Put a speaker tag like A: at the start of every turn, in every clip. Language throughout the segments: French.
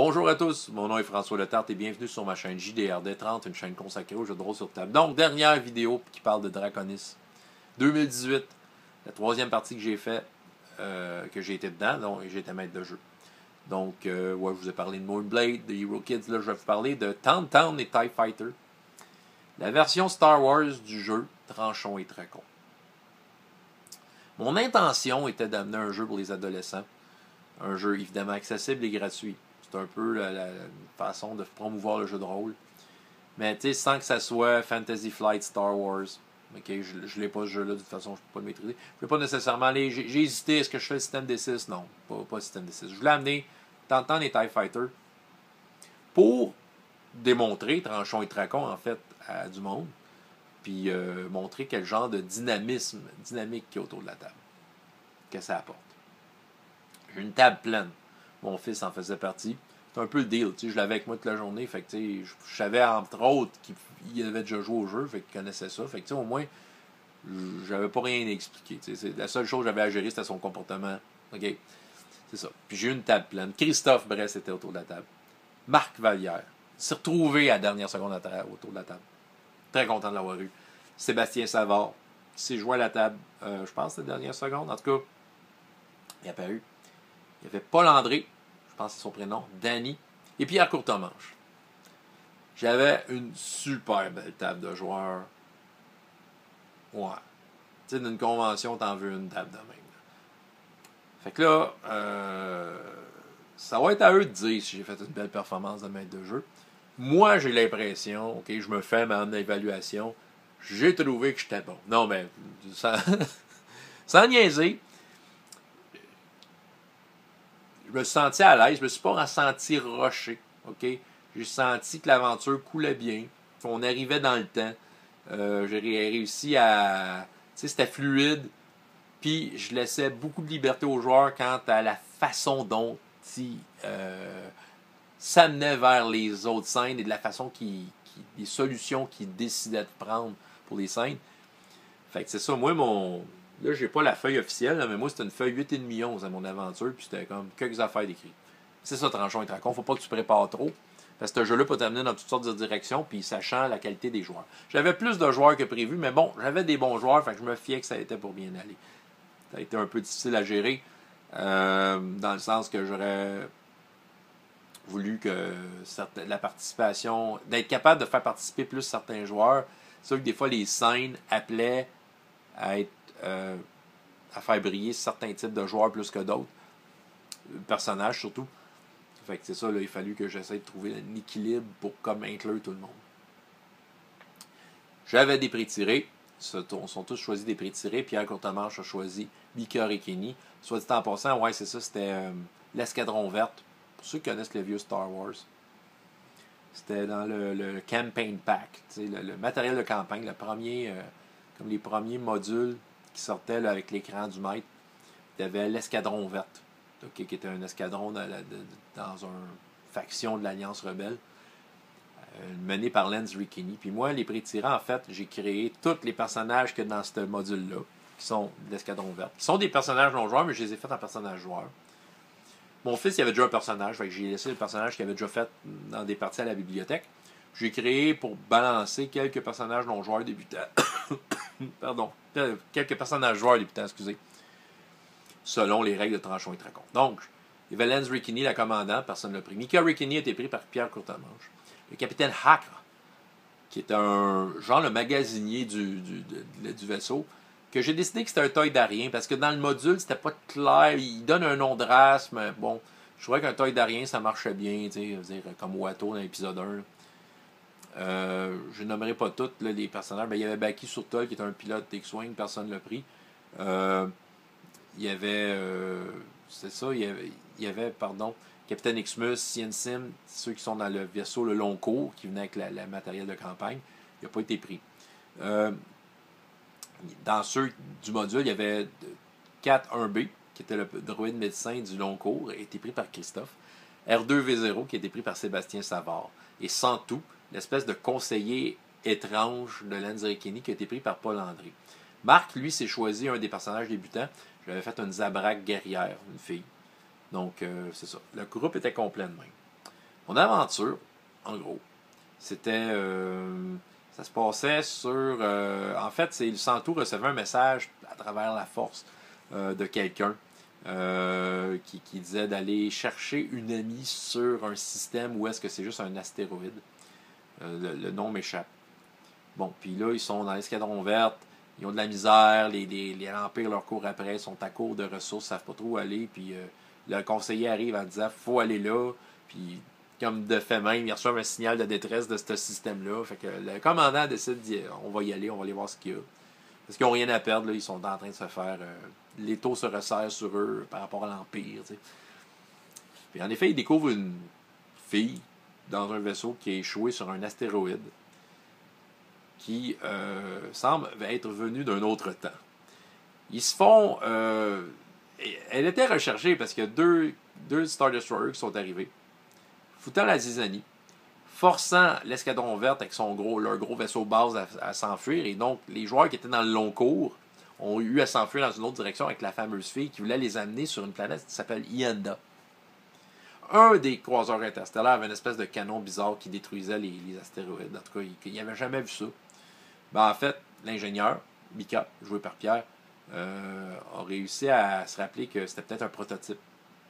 A: Bonjour à tous, mon nom est François Letarte et bienvenue sur ma chaîne JDRD30, une chaîne consacrée aux jeux de rôle sur table. Donc, dernière vidéo qui parle de Draconis 2018, la troisième partie que j'ai fait, que j'ai été dedans, donc j'ai été maître de jeu. Donc, je vous ai parlé de Moonblade, de Hero Kids, là je vais vous parler de Town et TIE Fighter. La version Star Wars du jeu, Tranchon et Tracon. Mon intention était d'amener un jeu pour les adolescents, un jeu évidemment accessible et gratuit. C'est un peu la façon de promouvoir le jeu de rôle. Mais tu sais, sans que ça soit Fantasy Flight Star Wars. Ok, je l'ai pas ce jeu-là, de toute façon, je peux pas le maîtriser. Je peux pas nécessairement aller. J'ai hésité, est-ce que je fais le système D6? Non, pas le système D6. Je voulais amener Tantan et TIE Fighter pour démontrer, Tranchon et Tracon, en fait, à du monde. Puis montrer quel genre de dynamique qu'il y a autour de la table. Que ça apporte. J'ai une table pleine. Mon fils en faisait partie. C'est un peu le deal. Je l'avais avec moi toute la journée. Fait que je savais entre autres qu'il avait déjà joué au jeu. Fait qu'il connaissait ça. Fait que au moins, j'avais pas rien à expliquer. La seule chose que j'avais à gérer, c'était son comportement. OK? C'est ça. Puis j'ai eu une table pleine. Christophe Bress était autour de la table. Marc Vallière s'est retrouvé à la dernière seconde autour de la table. Très content de l'avoir eu. Sébastien Savard s'est joué à la table, je pense, la dernière seconde. En tout cas, il a apparu. Il y avait Paul André, je pense que c'est son prénom, Danny, et Pierre Courtemanche. J'avais une super belle table de joueurs. Ouais. Tu sais, d'une convention, t'en veux une table de même. Fait que là, ça va être à eux de dire si j'ai fait une belle performance de maître de jeu. Moi, j'ai l'impression, ok, je me fais ma évaluation, j'ai trouvé que j'étais bon. Non, mais, sans niaiser, je me suis senti à l'aise, je me suis pas ressenti rushé, ok? J'ai senti que l'aventure coulait bien, qu'on arrivait dans le temps. J'ai réussi à... Tu sais, c'était fluide, puis je laissais beaucoup de liberté aux joueurs quant à la façon dont ils s'amenaient vers les autres scènes et de la façon les solutions qu'ils décidaient de prendre pour les scènes. Fait que c'est ça, moi, là, j'ai pas la feuille officielle, là, mais moi, c'était une feuille 8,5 11 à mon aventure, puis c'était comme quelques affaires d'écrit. C'est ça, Tranchon et Tracon. Faut pas que tu prépares trop, parce que ce jeu-là peut t'amener dans toutes sortes de directions, puis sachant la qualité des joueurs. J'avais plus de joueurs que prévu, mais bon, j'avais des bons joueurs, fait que je me fiais que ça était pour bien aller. Ça a été un peu difficile à gérer, dans le sens que j'aurais voulu que la participation, d'être capable de faire participer plus certains joueurs. C'est sûr que des fois, les scènes appelaient à faire briller certains types de joueurs plus que d'autres. Personnages surtout. Fait que c'est ça, là, il a fallu que j'essaie de trouver un équilibre pour comme inclure tout le monde. J'avais des prix tirés. Ils sont tous choisis des prix tirés. Pierre Courtemanche a choisi Bika et Kenny. Soit dit en passant, ouais, c'est ça, c'était l'Escadron Verte. Pour ceux qui connaissent le vieux Star Wars. C'était dans le Campaign Pack. Le matériel de campagne, comme les premiers modules qui sortaient là, avec l'écran du maître. Il y avait l'Escadron Verte, okay, qui était un escadron dans une faction de l'Alliance Rebelle, mené par Lance Ricchini. Puis moi, les pré-tirants, en fait, j'ai créé tous les personnages que dans ce module-là, qui sont de l'Escadron Verte, qui sont des personnages non-joueurs, mais je les ai faits en personnages joueurs. Mon fils, il avait déjà un personnage, fait que j'ai laissé le personnage qu'il avait déjà fait dans des parties à la bibliothèque. J'ai créé pour balancer quelques personnages non-joueurs débutants. Pardon. Quelques personnages joueurs débutants, excusez. Selon les règles de Tranchon et Tracon. Donc, il y avait Lance Ricchini, la commandante, personne ne l'a pris. Mika Ricchini a été pris par Pierre Courtemanche. Le capitaine Hakra, qui est le magasinier du vaisseau, que j'ai décidé que c'était un Toydarien, parce que dans le module, c'était pas clair. Il donne un nom de race, mais bon, je trouvais qu'un Toydarien, ça marchait bien, tu sais, comme Watto dans l'épisode 1. Je nommerai pas tous là, les personnages. Ben, il y avait Baki Surtol, qui est un pilote d'X-Wing, personne ne l'a pris. Il y avait, Capitaine Xmus, Cien Sim, ceux qui sont dans le vaisseau le long cours, qui venait avec le matériel de campagne. Il n'a pas été pris. Dans ceux du module, il y avait 4-1B, qui était le droïde médecin du long cours, a été pris par Christophe. R2V0, qui a été pris par Sébastien Savard. Et Santou, l'espèce de conseiller étrange de Lance Ricchini, qui a été pris par Paul André. Marc, lui, s'est choisi un des personnages débutants. J'avais fait une Zabrak guerrière, une fille. Donc, c'est ça. Le groupe était complet de même. Mon aventure, en gros, c'était... ça se passait sur... en fait, le Centaure recevait un message à travers la force de quelqu'un qui disait d'aller chercher une amie sur un système où est-ce que c'est juste un astéroïde. Le nom m'échappe. Bon, puis là, ils sont dans l'escadron verte, ils ont de la misère, les empires leur courent après, ils sont à court de ressources, ils ne savent pas trop où aller, puis le conseiller arrive en disant faut aller là, puis comme de fait même, ils reçoivent un signal de détresse de ce système-là, fait que le commandant décide on va y aller, on va aller voir ce qu'il y a. Parce qu'ils n'ont rien à perdre, là, ils sont en train de se faire... les taux se resserrent sur eux par rapport à l'Empire, tu sais. Puis en effet, ils découvrent une fille dans un vaisseau qui a échoué sur un astéroïde qui semble être venue d'un autre temps. Ils se font... elle était recherchée parce qu'il y a deux Star Destroyers qui sont arrivés, foutant la zizanie, forçant l'escadron vert avec leur gros vaisseau base à s'enfuir. Et donc, les joueurs qui étaient dans le long cours ont eu à s'enfuir dans une autre direction avec la fameuse fille qui voulait les amener sur une planète qui s'appelle Yenda. Un des croiseurs interstellaires avait une espèce de canon bizarre qui détruisait les astéroïdes. En tout cas, il n'avait jamais vu ça. Ben, en fait, l'ingénieur, Mika, joué par Pierre, a réussi à se rappeler que c'était peut-être un prototype.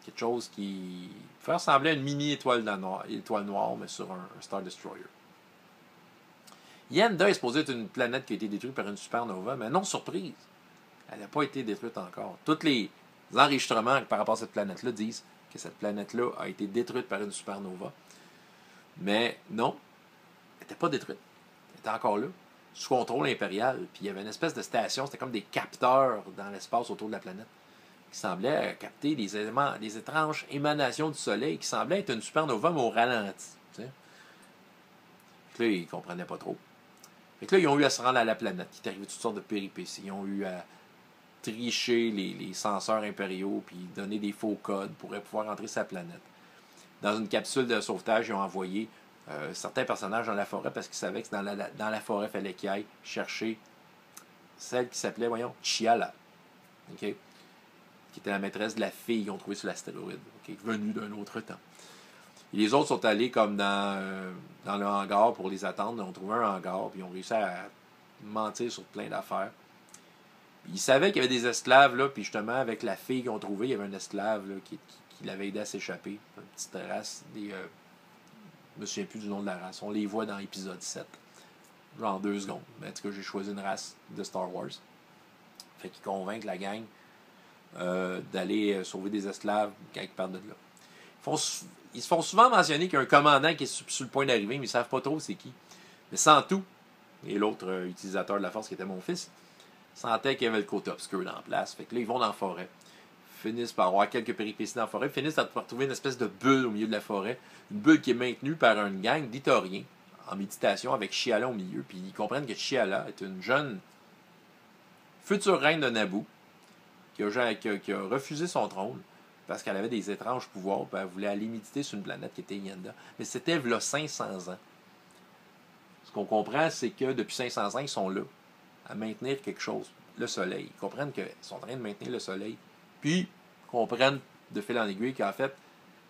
A: Quelque chose qui fait ressembler à une mini-étoile noire, mais sur un Star Destroyer. Yenda est supposée être une planète qui a été détruite par une supernova, mais non, surprise, elle n'a pas été détruite encore. Tous les enregistrements par rapport à cette planète-là disent que cette planète-là a été détruite par une supernova. Mais non, elle n'était pas détruite. Elle était encore là, sous contrôle impérial. Puis il y avait une espèce de station, c'était comme des capteurs dans l'espace autour de la planète, qui semblaient capter des étranges émanations du Soleil, qui semblaient être une supernova, mais au ralenti. Tu sais. Là, ils ne comprenaient pas trop. Fait que là, ils ont eu à se rendre à la planète, qui est arrivé toutes sortes de péripéties. Ils ont eu à tricher les censeurs impériaux, puis donner des faux codes pour pouvoir entrer sur la planète. Dans une capsule de sauvetage, ils ont envoyé certains personnages dans la forêt parce qu'ils savaient que dans la forêt, il fallait qu'ils aillent chercher celle qui s'appelait, Chiala. Okay? Qui était la maîtresse de la fille qu'ils ont trouvée sur l'astéroïde, okay? Venue d'un autre temps. Et les autres sont allés comme dans le hangar pour les attendre. Ils ont trouvé un hangar, puis ils ont réussi à mentir sur plein d'affaires. Ils savaient qu'il y avait des esclaves, là, puis justement, avec la fille qu'ils ont trouvée, il y avait un esclave là, qui l'avait aidé à s'échapper. Une petite race. Je ne me souviens plus du nom de la race. On les voit dans l'épisode 7. Genre 2 secondes. Mais en tout cas, j'ai choisi une race de Star Wars. Fait qu'ils convainquent la gang d'aller sauver des esclaves quand ils partent de là. Ils se font souvent mentionner qu'il y a un commandant qui est sur le point d'arriver, mais ils ne savent pas trop c'est qui. Mais sans tout, et l'autre utilisateur de la force qui était mon fils, sentait qu'il y avait le côté obscur dans la place. Fait que là, ils vont dans la forêt. Finissent par avoir quelques péripéties dans la forêt. Finissent par trouver une espèce de bulle au milieu de la forêt. Une bulle qui est maintenue par une gang d'Ithoriens en méditation avec Chiala au milieu. Puis ils comprennent que Chiala est une jeune future reine de Naboo qui a refusé son trône parce qu'elle avait des étranges pouvoirs. Puis elle voulait aller méditer sur une planète qui était Yenda. Mais c'était il y a 500 ans. Ce qu'on comprend, c'est que depuis 500 ans, ils sont là à maintenir quelque chose, le soleil. Ils comprennent qu'ils sont en train de maintenir le soleil. Puis, ils comprennent de fil en aiguille qu'en fait,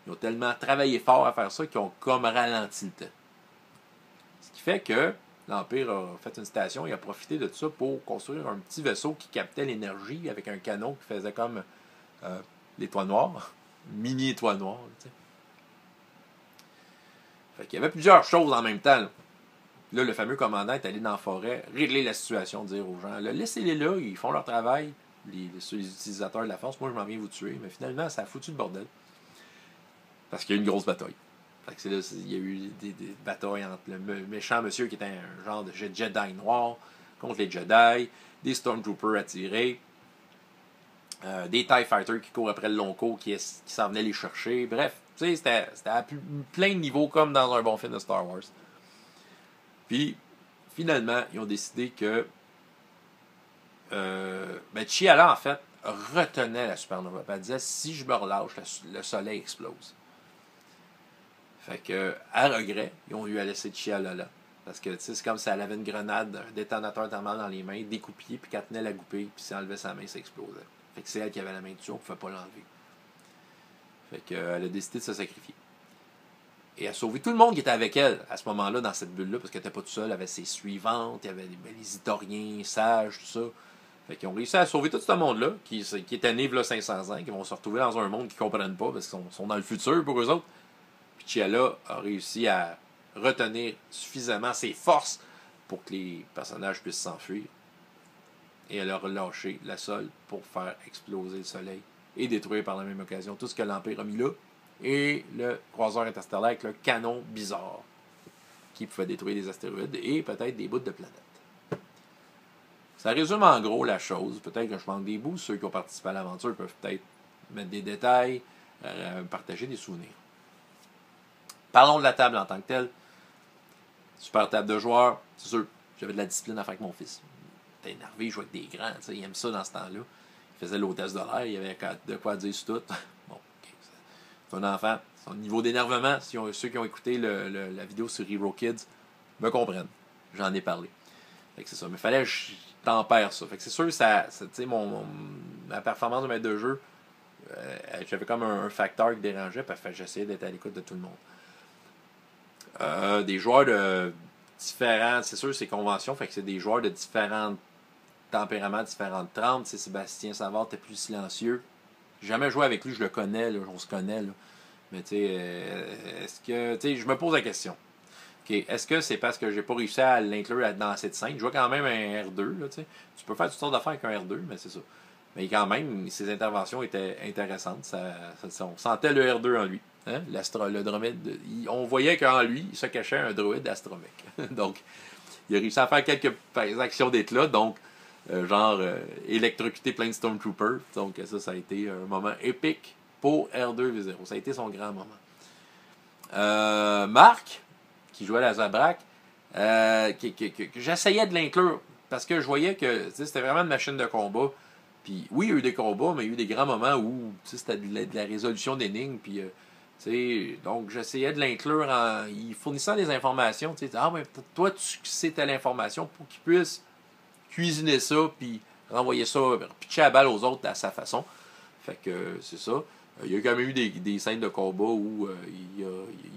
A: ils ont tellement travaillé fort à faire ça qu'ils ont comme ralenti le temps. Ce qui fait que l'Empire a fait une station et a profité de ça pour construire un petit vaisseau qui captait l'énergie avec un canon qui faisait comme l'étoile noire, mini étoile noire. Tu sais. Fait qu'il y avait plusieurs choses en même temps. Là, le fameux commandant est allé dans la forêt, régler la situation, dire aux gens, là, laissez-les là, ils font leur travail, les utilisateurs de la force, moi je m'en viens vous tuer. Mais finalement, ça a foutu le bordel. Parce qu'il y a eu une grosse bataille. Fait que il y a eu des batailles entre le méchant monsieur qui était un genre de Jedi noir contre les Jedi, des Stormtroopers attirés, des TIE Fighters qui courent après le long cours qui s'en venaient les chercher. Bref, tu sais, c'était à plein de niveaux comme dans un bon film de Star Wars. Puis, finalement, ils ont décidé que Chiala, en fait, retenait la supernova. Elle disait, si je me relâche, le soleil explose. Fait que, à regret, ils ont eu à laisser Chiala là. Parce que, tu sais, c'est comme si elle avait une grenade, un détonateur thermal dans les mains, découpillé, puis qu'elle tenait la goupille, puis si elle enlevait sa main, ça explosait. Fait que c'est elle qui avait la main dessus, on ne pouvait pas l'enlever. Fait qu'elle a décidé de se sacrifier. Et a sauvé tout le monde qui était avec elle à ce moment-là, dans cette bulle-là, parce qu'elle n'était pas toute seule, elle avait ses suivantes, il y avait les Itoriens, sages, tout ça. Fait qu'ils ont réussi à sauver tout ce monde-là, qui était né là 500 ans, qui vont se retrouver dans un monde qu'ils ne comprennent pas, parce qu'ils sont dans le futur pour eux autres. Puis Chiala a réussi à retenir suffisamment ses forces pour que les personnages puissent s'enfuir. Et elle a relâché la Sol pour faire exploser le Soleil et détruire par la même occasion tout ce que l'Empire a mis là. Et le croiseur interstellaire avec le canon bizarre qui pouvait détruire des astéroïdes et peut-être des bouts de planètes. Ça résume en gros la chose. Peut-être que je manque des bouts. Ceux qui ont participé à l'aventure peuvent peut-être mettre des détails, partager des souvenirs. Parlons de la table en tant que telle. Super table de joueurs. C'est sûr, j'avais de la discipline à faire avec mon fils. Il était énervé, il jouait avec des grands. Il aime ça dans ce temps-là. Il faisait l'hôtesse de l'air. Il y avait de quoi dire sur tout. Bon, okay. C'est un enfant. Son niveau d'énervement, ceux qui ont écouté la vidéo sur Hero Kids me comprennent. J'en ai parlé. Fait que c'est ça. Mais il fallait que je tempère ça. Fait que c'est sûr que ma performance de maître de jeu, j'avais comme un facteur qui dérangeait, parce que j'essayais d'être à l'écoute de tout le monde. Des joueurs de différents, c'est sûr, c'est convention, fait que c'est des joueurs de différents tempéraments, différentes trempes. Sébastien Savard était plus silencieux. J'ai jamais joué avec lui, je le connais, là, on se connaît, là. Mais tu sais, est-ce que, tu sais, je me pose la question. Okay. Est-ce que c'est parce que j'ai pas réussi à l'inclure dans cette scène? Je vois quand même un R2, là, tu sais. Tu peux faire toutes sortes d'affaires avec un R2, mais c'est ça. Mais quand même, ses interventions étaient intéressantes. On sentait le R2 en lui. Hein? Le droïde, on voyait qu'en lui, il se cachait un droïde astromique. Donc, il a réussi à faire quelques actions d'être là. Donc, électrocuter plein de Stormtroopers. Donc, ça a été un moment épique pour R2V0. Ça a été son grand moment. Marc, qui jouait à la Zabrak, que j'essayais de l'inclure parce que je voyais que c'était vraiment une machine de combat. Puis oui, il y a eu des combats, mais il y a eu des grands moments où c'était de la résolution d'énigmes. Puis, donc, j'essayais de l'inclure en y fournissant des informations. Mais toi, tu sais telle information pour qu'il puisse cuisiner ça, puis renvoyer ça, pitcher la balle aux autres à sa façon. Fait que c'est ça. Il y a quand même eu des scènes de combat où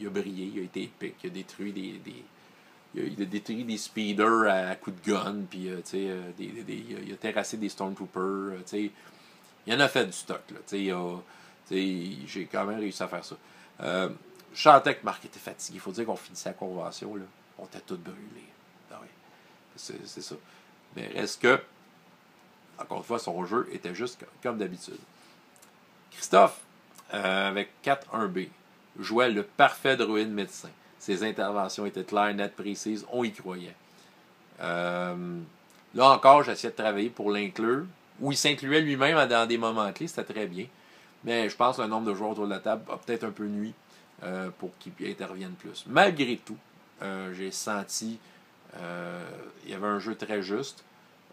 A: il a brillé, il a été épique, il a détruit il a détruit des speeders à coups de gun, puis il a terrassé des Stormtroopers. Il en a fait du stock. J'ai quand même réussi à faire ça. Je sentais que Marc était fatigué. Il faut dire qu'on finissait la convention. Là. On était tous brûlés. Ah oui. C'est ça. Mais reste que, encore une fois, son jeu était juste comme d'habitude. Christophe, avec 4-1B, jouait le parfait droïde médecin. Ses interventions étaient claires, nettes, précises. On y croyait. Là encore, j'essayais de travailler pour l'inclure. Où il s'incluait lui-même dans des moments clés, c'était très bien. Mais je pense que le nombre de joueurs autour de la table a peut-être un peu nuit pour qu'il intervienne plus. Malgré tout, j'ai senti il y avait un jeu très juste.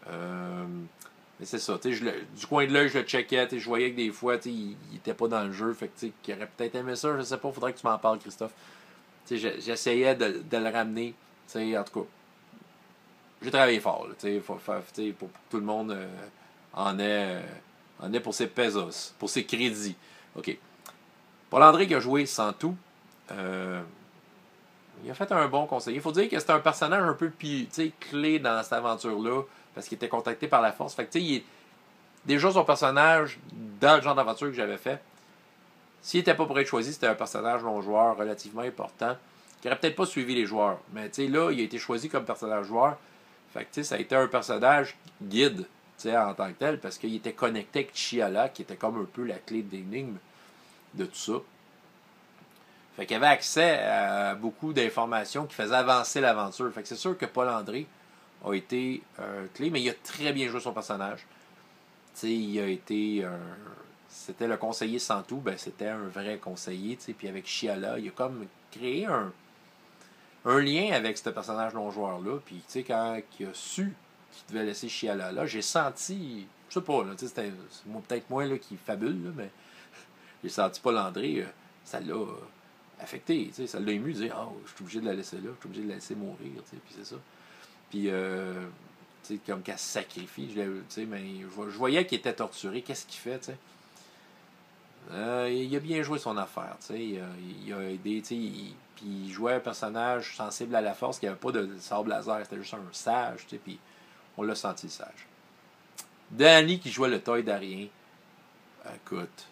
A: Mais c'est ça. Du coin de l'œil, je le checkais. Je voyais que des fois, il n'était pas dans le jeu. Fait que qu'il aurait peut-être aimé ça. Je sais pas. Il faudrait que tu m'en parles, Christophe. J'essayais de le ramener. En tout cas, j'ai travaillé fort. Pour que tout le monde en ait pour ses pesos, pour ses crédits. OK. Paul-André qui a joué sans tout. Il a fait un bon conseiller. Il faut dire que c'était un personnage un peu clé dans cette aventure-là, parce qu'il était contacté par la Force. Fait que, déjà, son personnage, dans le genre d'aventure que j'avais fait, s'il n'était pas pour être choisi, c'était un personnage non-joueur relativement important, qui n'aurait peut-être pas suivi les joueurs. Mais là, il a été choisi comme personnage joueur. Fait que, ça a été un personnage guide en tant que tel, parce qu'il était connecté avec Chiala, qui était comme un peu la clé d'énigme de tout ça. Fait qu'il avait accès à beaucoup d'informations qui faisaient avancer l'aventure. Fait que c'est sûr que Paul-André a été clé, mais il a très bien joué son personnage. Il a été c'était le conseiller sans tout, ben c'était un vrai conseiller. Puis avec Chiala, il a comme créé un lien avec ce personnage non-joueur-là. Puis quand il a su qu'il devait laisser Chiala là, j'ai senti, je sais pas, là, c'était peut-être moi là, qui fabule, là, mais j'ai senti Paul-André, ça l'a affecté, ça l'a ému de dire je suis obligé de la laisser là, je suis obligé de la laisser mourir, puis c'est ça. Puis comme qu'elle se sacrifie, mais je voyais qu'il était torturé, qu'est-ce qu'il fait, Il a bien joué son affaire, tu sais. Il a aidé, tu sais. Puis il jouait un personnage sensible à la force qui n'avait pas de sabre laser. C'était juste un sage, tu sais. Puis on l'a senti le sage. Danny qui jouait le toy d'Arien. Écoute.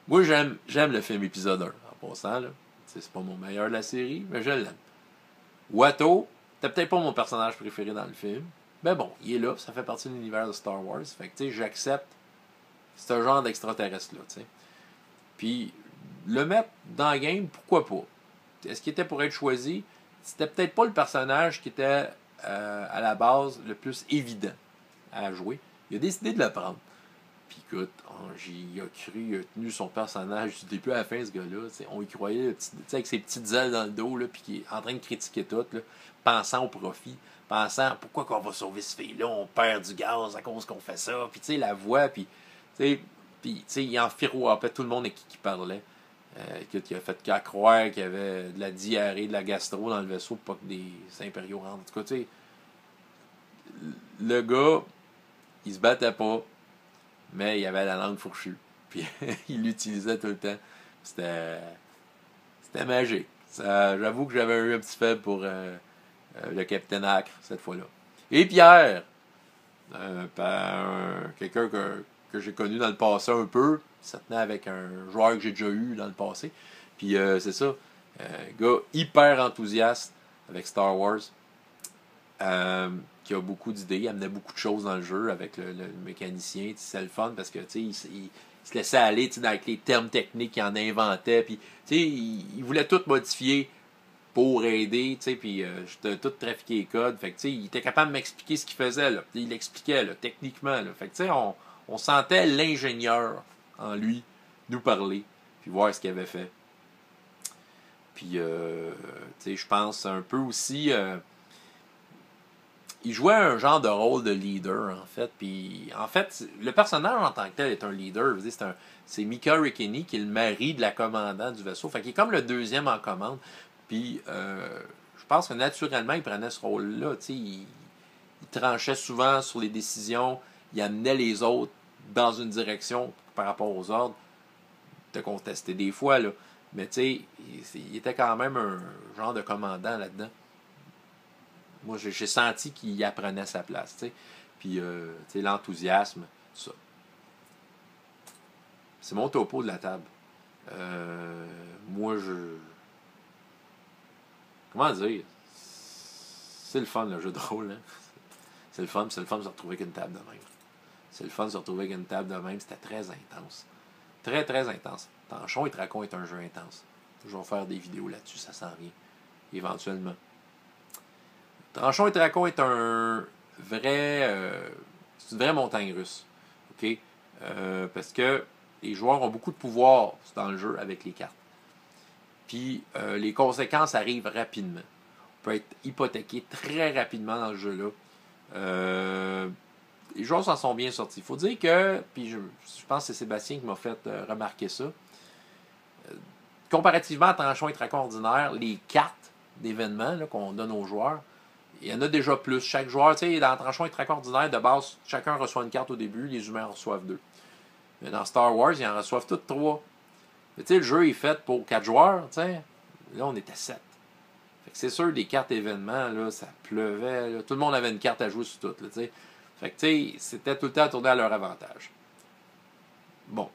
A: Moi, j'aime le film épisode 1, en passant, là. C'est pas mon meilleur de la série, mais je l'aime. Watto, c'était peut-être pas mon personnage préféré dans le film. Mais bon, il est là, ça fait partie de l'univers de Star Wars. Fait que, tu sais, j'accepte ce genre d'extraterrestre-là, tu sais. Puis, le mettre dans le game, pourquoi pas? Est-ce qu'il était pour être choisi? C'était peut-être pas le personnage qui était, à la base, le plus évident à jouer. Il a décidé de le prendre. Puis écoute, il a cru, il a tenu son personnage du début à la fin, ce gars-là. On y croyait, avec ses petites ailes dans le dos, là, puis qui est en train de critiquer tout, là, pensant au profit, pensant pourquoi qu'on va sauver ce fille-là, on perd du gaz à cause qu'on fait ça. Puis tu sais, la voix, puis il en firouapait tout le monde à qui parlait. Écoute, il a fait qu'à croire qu'il y avait de la diarrhée, de la gastro dans le vaisseau pour pas que des impériaux rentrent. En tout cas, tu sais, le gars, il se battait pas. Mais il avait la langue fourchue. Puis il l'utilisait tout le temps. C'était magique. J'avoue que j'avais eu un petit faible pour le Capitaine Acre cette fois-là. Et Pierre, quelqu'un que j'ai connu dans le passé un peu. Il se tenait avec un joueur que j'ai déjà eu dans le passé. Puis c'est ça. Un gars hyper enthousiaste avec Star Wars. Qui a beaucoup d'idées, il amenait beaucoup de choses dans le jeu avec le mécanicien. C'est le fun parce que il se laissait aller dans les termes techniques qu'il en inventait. Puis, il voulait tout modifier pour aider. Puis j'étais tout trafiqué les codes. Fait que, il était capable de m'expliquer ce qu'il faisait. Là. Il l'expliquait là, techniquement. Là. Fait que, on sentait l'ingénieur en lui nous parler puis voir ce qu'il avait fait. Puis, je pense un peu aussi... il jouait un genre de rôle de leader, en fait. Puis, en fait, le personnage en tant que tel est un leader. C'est Mika Rikini qui est le mari de la commandante du vaisseau. Fait qu'il est comme le deuxième en commande. Puis, je pense que naturellement, il prenait ce rôle-là. Il tranchait souvent sur les décisions. Il amenait les autres dans une direction par rapport aux ordres. Il était contesté des fois, là. Mais, il était quand même un genre de commandant là-dedans. Moi, j'ai senti qu'il apprenait sa place, tu sais. Puis, l'enthousiasme, tout ça. C'est mon topo de la table. Moi, comment dire? C'est le fun, le jeu de rôle, hein? C'est le fun de se retrouver avec une table de même. C'est le fun de se retrouver avec une table de même. C'était très intense. Très, très intense. Tanchon et Tracon est un jeu intense. Je vais faire des vidéos là-dessus, ça s'en vient. Éventuellement. Tanchon et Tracon est un vrai... c'est une vraie montagne russe. OK? Parce que les joueurs ont beaucoup de pouvoir dans le jeu avec les cartes. Puis les conséquences arrivent rapidement. On peut être hypothéqué très rapidement dans le jeu-là. Les joueurs s'en sont bien sortis. Il faut dire que, puis je pense que c'est Sébastien qui m'a fait remarquer ça, comparativement à Tanchon et Tracon ordinaire, les cartes d'événements qu'on donne aux joueurs, il y en a déjà plus. Chaque joueur, tu sais, dans Tranchon et Tracon ordinaire, de base, chacun reçoit une carte au début, les humains en reçoivent 2. Mais dans Star Wars, ils en reçoivent toutes 3. Mais tu sais, le jeu est fait pour 4 joueurs, tu sais. Là, on était 7. Fait que c'est sûr, les cartes événements, là, ça pleuvait. Là. Tout le monde avait une carte à jouer sur toutes, tu sais. Fait que, tu sais, c'était tout le temps tourné à leur avantage. Bon.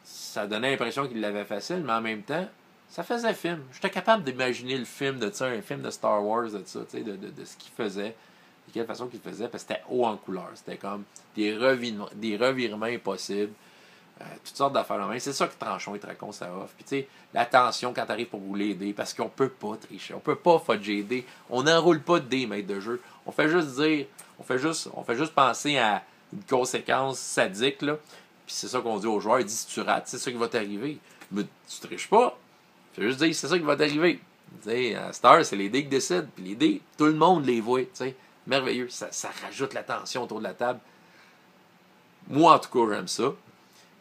A: Ça donnait l'impression qu'ils l'avaient facile, mais en même temps, ça faisait film. J'étais capable d'imaginer le film de ça, un film de Star Wars de ça, tu sais, de ce qu'il faisait, de quelle façon qu'il faisait, parce que c'était haut en couleur. C'était comme des revirements impossibles, toutes sortes d'affaires en main. C'est ça que Tranchon et Tracon, ça offre. Puis tu sais, l'attention quand t'arrives pour rouler les dés, parce qu'on peut pas tricher, on peut pas fudger les dés, on n'enroule pas de dés, maître de jeu. On fait juste dire, on fait juste penser à une conséquence sadique, là. Puis c'est ça qu'on dit aux joueurs, il dit si tu rates, c'est ça qui va t'arriver. Mais tu triches pas. Je veux juste dire, c'est ça qui va t'arriver. À Star, c'est les dés qui décident. Puis les dés, tout le monde les voit. T'sais. Merveilleux. Ça rajoute la tension autour de la table. Moi, en tout cas, j'aime ça.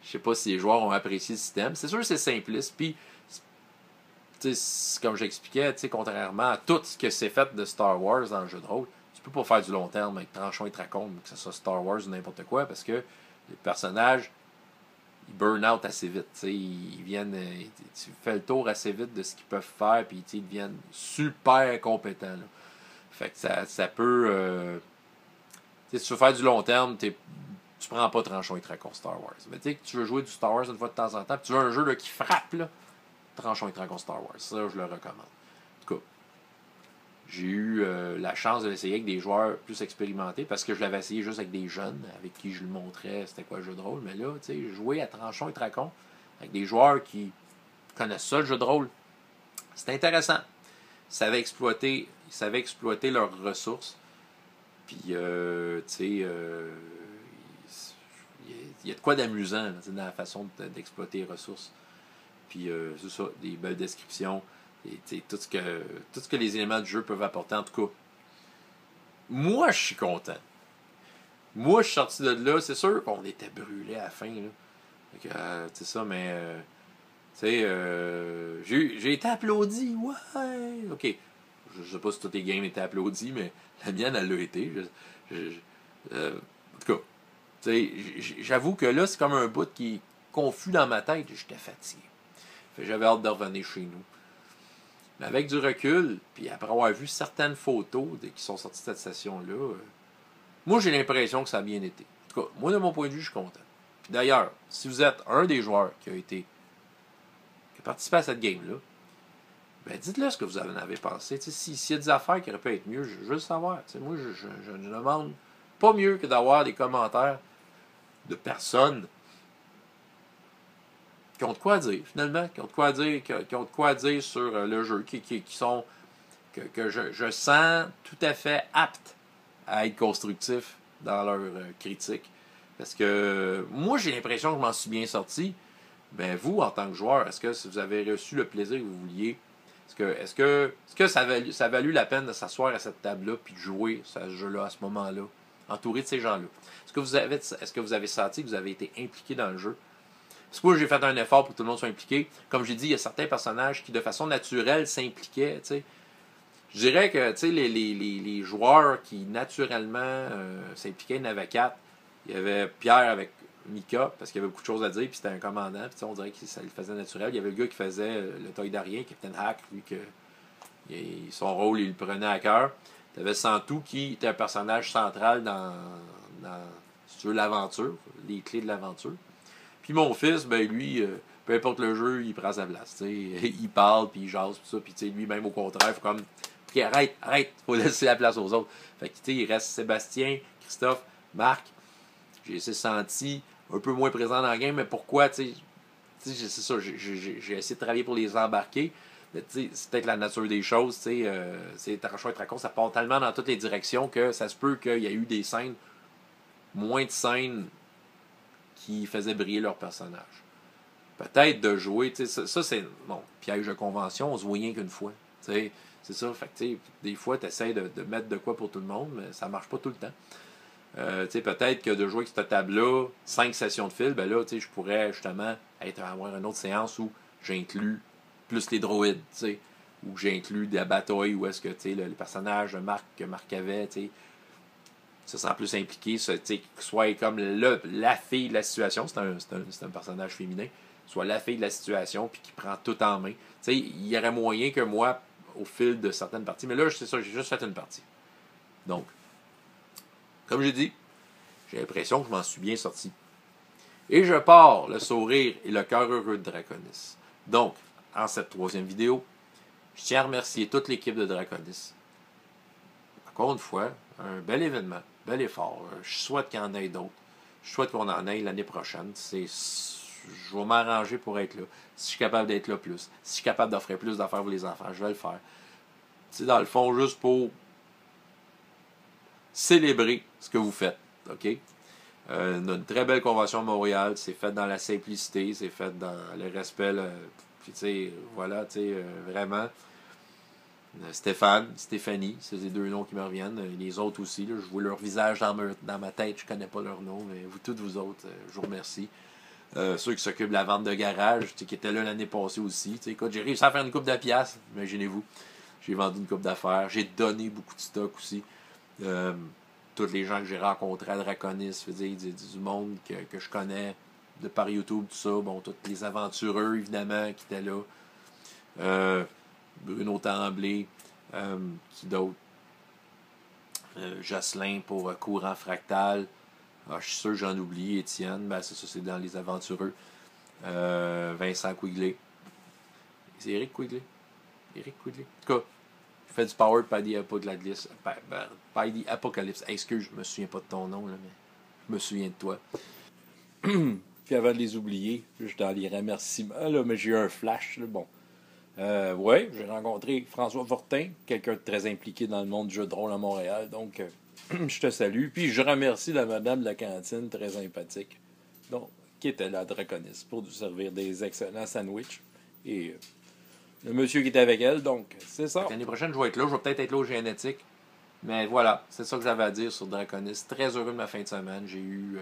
A: Je sais pas si les joueurs ont apprécié le système. C'est sûr que c'est simpliste. Puis, comme j'expliquais, contrairement à tout ce que c'est fait de Star Wars dans le jeu de rôle, tu peux pas faire du long terme avec Tranchon et Tracon, que ce soit Star Wars ou n'importe quoi, parce que les personnages, ils burn out assez vite. Ils viennent. Tu fais le tour assez vite de ce qu'ils peuvent faire, puis ils deviennent super compétents. Là. Fait que ça peut. Si tu veux faire du long terme, tu prends pas Tranchon et Tracon Star Wars. Mais tu sais que tu veux jouer du Star Wars une fois de temps en temps, puis tu veux un jeu là, qui frappe, là, Tranchon et Tracon Star Wars. Ça, je le recommande. En tout cas, j'ai eu la chance de l'essayer avec des joueurs plus expérimentés parce que je l'avais essayé juste avec des jeunes avec qui je le montrais c'était quoi le jeu de rôle. Mais là, tu sais, jouer à Tranchon et Tracon avec des joueurs qui connaissent ça, le jeu de rôle, c'est intéressant. Ils savaient exploiter leurs ressources. Puis, tu sais, il y a de quoi d'amusant dans la façon d'exploiter les ressources. Puis, c'est ça, des belles descriptions. Et tout ce que les éléments du jeu peuvent apporter, en tout cas. Moi, je suis content. Moi, je suis sorti de là. C'est sûr qu'on était brûlés à la fin. C'est ça, mais... tu sais, j'ai été applaudi. Ouais! OK. Je sais pas si toutes les games étaient applaudis, mais la mienne, elle l'a été. En tout cas, tu sais, j'avoue que là, c'est comme un bout qui est confus dans ma tête. J'étais fatigué. J'avais hâte de revenir chez nous. Mais avec du recul, puis après avoir vu certaines photos qui sont sorties de cette session-là, moi, j'ai l'impression que ça a bien été. En tout cas, moi, de mon point de vue, je suis content. Puis d'ailleurs, si vous êtes un des joueurs qui a participé à cette game-là, ben dites-le ce que vous en avez pensé. S'il y a des affaires qui auraient pu être mieux, je veux le savoir. Moi, je ne demande pas mieux que d'avoir des commentaires de personnes qui ont de quoi dire, finalement, qui ont de quoi dire sur le jeu, qui sont que je sens tout à fait aptes à être constructifs dans leur critique. Parce que moi, j'ai l'impression que je m'en suis bien sorti. Ben vous, en tant que joueur, est-ce que si vous avez reçu le plaisir que vous vouliez, est-ce que ça a valu la peine de s'asseoir à cette table-là puis de jouer ce jeu-là à ce moment-là, entouré de ces gens-là? Est-ce que vous avez senti que vous avez été impliqué dans le jeu? C'est pour ça que j'ai fait un effort pour que tout le monde soit impliqué. Comme j'ai dit, il y a certains personnages qui, de façon naturelle, s'impliquaient. T'sais. Je dirais que les joueurs qui, naturellement, s'impliquaient, il y en avait 4. Il y avait Pierre avec Mika, parce qu'il y avait beaucoup de choses à dire, puis c'était un commandant, puis on dirait que ça le faisait naturel. Il y avait le gars qui faisait le Toydarien, Captain Hack, lui, que son rôle, il le prenait à cœur. Tu avais Santou, qui était un personnage central dans si tu veux, l'aventure, les clés de l'aventure. Puis mon fils, ben lui, peu importe le jeu, il prend sa place. Il parle, puis il jase, tout ça. Puis lui-même, au contraire, il faut comme. Okay, arrête, faut laisser la place aux autres. Fait que il reste Sébastien, Christophe, Marc. J'ai senti un peu moins présent dans le game, mais pourquoi, c'est ça, j'ai essayé de travailler pour les embarquer. Mais c'est peut-être la nature des choses, c'est Tranchon et Tracon, ça part tellement dans toutes les directions que ça se peut qu'il y ait eu des scènes, moins de scènes qui faisaient briller leur personnage. Peut-être de jouer, ça c'est, bon, piège de convention, on se voit rien qu'une fois, c'est ça, fait que des fois tu essaies de mettre de quoi pour tout le monde, mais ça marche pas tout le temps. Peut-être que de jouer avec cette table-là, 5 sessions de fil, ben là, je pourrais justement avoir une autre séance où j'inclus plus les droïdes, où j'inclus des batailles, où est-ce que le personnage de Marc que Marc avait, se sent plus impliqué, soit comme la fille de la situation, c'est un personnage féminin, soit la fille de la situation, puis qui prend tout en main. Il y aurait moyen que moi, au fil de certaines parties, mais là, c'est ça, j'ai juste fait une partie. Donc, comme j'ai dit, j'ai l'impression que je m'en suis bien sorti. Et je pars le sourire et le cœur heureux de Draconis. Donc, en cette 3e vidéo, je tiens à remercier toute l'équipe de Draconis. Encore une fois, un bel événement, bel effort. Je souhaite qu'il y en ait d'autres. Je souhaite qu'on en ait l'année prochaine. Je vais m'arranger pour être là. Si je suis capable d'être là plus, si je suis capable d'offrir plus d'affaires pour les enfants, je vais le faire. C'est dans le fond juste pour célébrer ce que vous faites. OK? Une très belle convention à Montréal. C'est fait dans la simplicité. C'est fait dans le respect. Puis, voilà, vraiment. Stéphanie, c'est les 2 noms qui me reviennent. Les autres aussi, là, je vois leur visage dans ma tête. Je connais pas leur nom, mais toutes vous autres, je vous remercie. Ceux qui s'occupent de la vente de garage, qui étaient là l'année passée aussi. Écoute, j'ai réussi à faire une coupe de piastres, imaginez-vous. J'ai vendu une coupe d'affaires. J'ai donné beaucoup de stock aussi. Tous les gens que j'ai rencontrés à Draconis, je veux dire, du monde que je connais de par YouTube, tout ça. Bon, tous les aventureux, évidemment, qui étaient là. Bruno Tremblay, qui d'autre? Jocelyn pour Courant Fractal. Ah, je suis sûr que j'en oublie. Étienne, ben c'est dans les aventureux. Vincent Quigley. C'est Eric Quigley? Eric Quigley? En tout cas, je fais du Power by the Apocalypse. By the Apocalypse. Excuse, je me souviens pas de ton nom, là, mais je me souviens de toi. Puis avant de les oublier, je dans les remerciements, là, mais j'ai eu un flash. Là, bon. Ouais, j'ai rencontré François Fortin, quelqu'un de très impliqué dans le monde du jeu de rôle à Montréal. Donc, je te salue. Puis je remercie la madame de la cantine, très sympathique, donc, qui était là à Draconis pour nous servir des excellents sandwichs. Et le monsieur qui était avec elle, donc, c'est ça. L'année prochaine, je vais être là. Je vais peut-être être là au Génétique. Mais voilà, c'est ça que j'avais à dire sur Draconis. Très heureux de ma fin de semaine. J'ai eu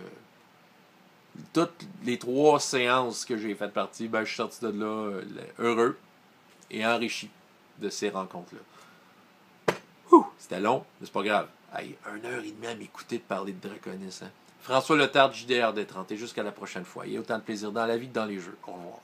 A: toutes les 3 séances que j'ai faites partie. Ben, je suis sorti de là heureux et enrichi de ces rencontres-là. C'était long, mais c'est pas grave. Hey, 1h30 à m'écouter de parler de Draconis. Hein? François Letard, JDR D30. Et jusqu'à la prochaine fois. Il y a autant de plaisir dans la vie que dans les jeux. Au revoir.